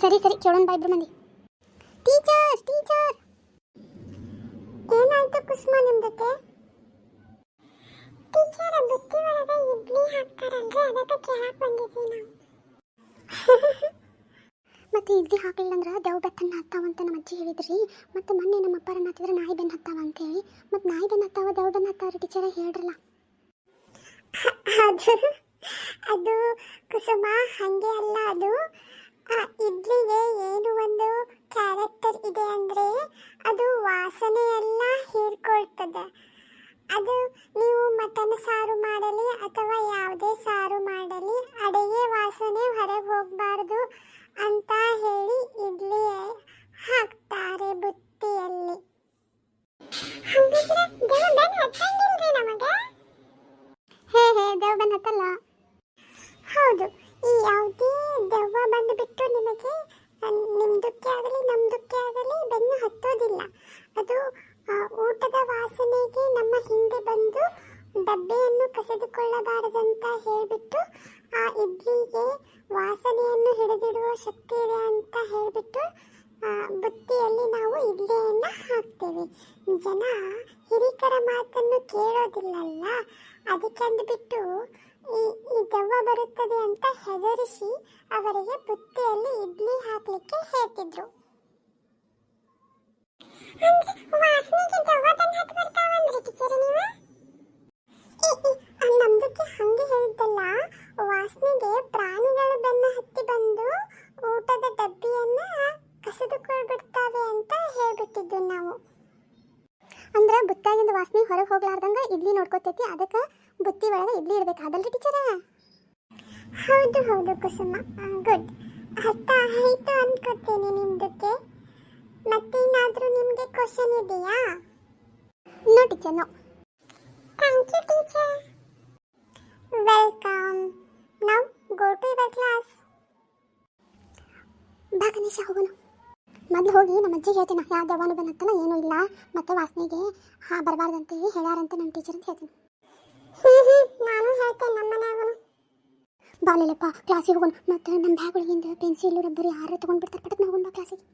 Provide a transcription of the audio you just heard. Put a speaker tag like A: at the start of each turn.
A: ಸರಿ ಸರಿ ಕೇಳೋಣ ಬಾ ಇಬ್ರು ಮಂದಿ. ಟೀಚರ್ ಟೀಚರ್
B: ಏನಾಯ್ತು ಕುಸುಮ ನಿಮ್ದಕ್ಕೆ? ಟೀಚರ್ ಬುತ್ತಿ ಒಳಗೆ ಇಡ್ಲಿ ಹಾಕ್ತಾರಲ್ರಿ, ಅದಕ್ಕೆ ಕೇಳಕ್ ಬಂದಿದ್ವಿ ನಾವು.
A: ಮತ್ತೆ ಇಡ್ಲಿ ಹಾಕಲಿಲ್ಲ ಅಂದ್ರೆ ದೇವ್ ಬೆತ್ತನ್ನ ಹತ್ತಾವಂತ ನಮ್ಮ ಅಜ್ಜಿ ಹೇಳಿದ್ರಿ. ಮತ್ತೆ ಮೊನ್ನೆ ನಮ್ಮ ಅಪ್ಪರನ್ನ ಹತ್ತಿದ್ರೆ ನಾಯಿ ಬೆನ್ನು ಹತ್ತಾವ ಅಂತೇಳಿ. ಮತ್ತೆ ನಾಯಿ ಬೆನ್ನು ಹತ್ತಾವ ದೇವ್ ಬೆನ್ನು ಹತ್ತಾವ್ರಿ ಟೀಚರ್ ಹೇಳ್ರಲ್ಲ.
B: ಅದು ಕುಸುಮ ಹಂಗೆ ಅಲ್ಲ. ಅದು ಇಡ್ಲಿಗೆ ಏನು ಒಂದು ಕ್ಯಾರೆಕ್ಟರ್ ಇದೆ ಅಂದ್ರೆ ಅದು ವಾಸನೆ ಎಲ್ಲ ಹೀರ್ಕೊಳ್ತದೆ. ಅದು ನೀವು ಮಟನ್ ಸಾರು ಮಾಡಲಿ ಅಥವಾ ಯಾವುದೇ ಸಾರು ಮಾಡಲಿ ಅಡಿಗೆ ವಾಸನೆ ಹೊರಗೆ ಹೋಗಬಾರ್ದು ಅಂತ ಹೇಳಿ ಇಡ್ಲಿ ಹಾಕ್ತಾರೆ ಬುತ್ತಿಯಲ್ಲಿ.
A: ಹೇ ದೇವ್ ಬೆನ್ನು ಹತ್ತಲ್ಲ.
B: ಹೌದು, ಈ ಯಾವುದೇ ದೆವ್ವ ಬಂದುಬಿಟ್ಟು ನಿಮಗೆ ನಿಮ್ದಕ್ಕೆ ಆಗಲಿ ನಮ್ದಕ್ಕೆ ಆಗಲಿ ಬೆನ್ನು ಹತ್ತೋದಿಲ್ಲ. ಅದು ಊಟದ ವಾಸನೆಗೆ ನಮ್ಮ ಹಿಂದೆ ಬಂದು ಡಬ್ಬೆಯನ್ನು ಕಸಿದುಕೊಳ್ಳಬಾರದಂತ ಹೇಳಿಬಿಟ್ಟು ಆ ಇಡ್ಲಿಗೆ ವಾಸನೆಯನ್ನು ಹಿಡಿದಿಡುವ ಶಕ್ತಿ ಇದೆ ಅಂತ ಹೇಳಿಬಿಟ್ಟು ಬುತ್ತಿಯಲ್ಲಿ ನಾವು ಇಡ್ಲಿಯನ್ನು ಹಾಕ್ತೇವೆ. ಜನ ಹಿರಿಕರ ಮಾತನ್ನು ಕೇಳೋದಿಲ್ಲಲ್ಲ, ಅದಕ್ಕೆ ಅಂದ್ಬಿಟ್ಟು ಈ ದೆವ್ವ ಬರುತ್ತದೆ ಅಂತ ಹೆದರಿಸಿ ಅವರಿಗೆ ಬುತ್ತಿಯಲ್ಲಿ ಇಡ್ಲಿ ಹಾಕ್ಲಿಕ್ಕೆ ಹೇಳ್ತಿದ್ರು. ವಾಸನೆಗೆ ದೆವ್ವ ಬೆನ್ನು ಹತ್ತಿ ಬರ್ತಾವಂದ್ರಿ ಟೀಚರ್ ನೀವು? ನಮ್ದಕ್ಕೆ ಹಂಗೆ ಹೇಳಿದ್ದಲ್ಲ, ವಾಸನೆಗೆ ಪ್ರಾಣಿಗಳು ಬೆನ್ನು ಹತ್ತಿ ಬಂದು ಊಟದ ಡಬ್ಬಿಯನ್ನ ಕಸಿದುಕೊಳ್ಬಿಡ್ತಾವೆ ಅಂತ ಹೇಳ್ಬಿಟ್ಟಿದ್ದು ನಾವು.
A: ಅಂದ್ರೆ ಬುತ್ತಾಗಿಂದ ವಾಸನೆ ಹೊರಗೆ ಹೋಗ್ಲಾರ್ದಂಗ ಇಡ್ಲಿ ನೋಡ್ಕೋತೈತಿ, ಅದಕ್ಕೆ ಬುತ್ತಿ ಒಳಗೆ ಇಡ್ಲಿ ಇಡ್ಬೇಕು ಅದಲ್ರಿ ಟೀಚರ?
B: ಹೌದು ಹೌದು ಕುಸುಮ, ಗುಡ್. ಅರ್ಥ ಆಯಿತು ಅನ್ಕೋತೀನಿ ನಿಮ್ದಕ್ಕೆ. ಮತ್ತೇನಾದ್ರೂ ನಿಮ್ಗೆ ಕ್ವಶನ್ ಇದೆಯಾ?
A: No teacher, no.
B: Thank you teacher. Welcome. Now go to your class.
A: ಬಾ ಗಣೇಶ ಹೋಗೋಣ. ಮೊದಲು ಹೋಗಿ ನಮ್ಮ ಅಜ್ಜಿಗೆ ಹೇಳ್ತೀನಿ, ಯಾವ ದೆವ್ವನು ಬಂದತ್ತಲ್ಲ ಏನೂ ಇಲ್ಲ, ಮತ್ತೆ ವಾಸನೆಗೆ ಬರಬಾರ್ದಂತೇಳಿ ಹೇಳ್ಯಾರಂತ ನಮ್ಮ ಟೀಚರ್ ಅಂತ ಹೇಳ್ತೀನಿ.
B: ನಾನು ಹೇಳ್ತೇನೆ ನಮ್ಮ ಮನ್ಯಾಗೂ.
A: ಬಾಲಿಲ್ಲಪ್ಪ ಕ್ಲಾಸಿಗೆ ಹೋಗೋಣ. ಮತ್ತೆ ನಮ್ಮ ಬ್ಯಾಗ್ ಒಳಗಿಂದ ಪೆನ್ಸಿಲ್ ರಬ್ಬರ್ ಯಾರು ತೊಗೊಂಡ್ಬಿಡ್ತಾರೆ, ಪಟಕ್ ಹೋಗೋಣ ಬಾ ಕ್ಲಾಸಿಗೆ.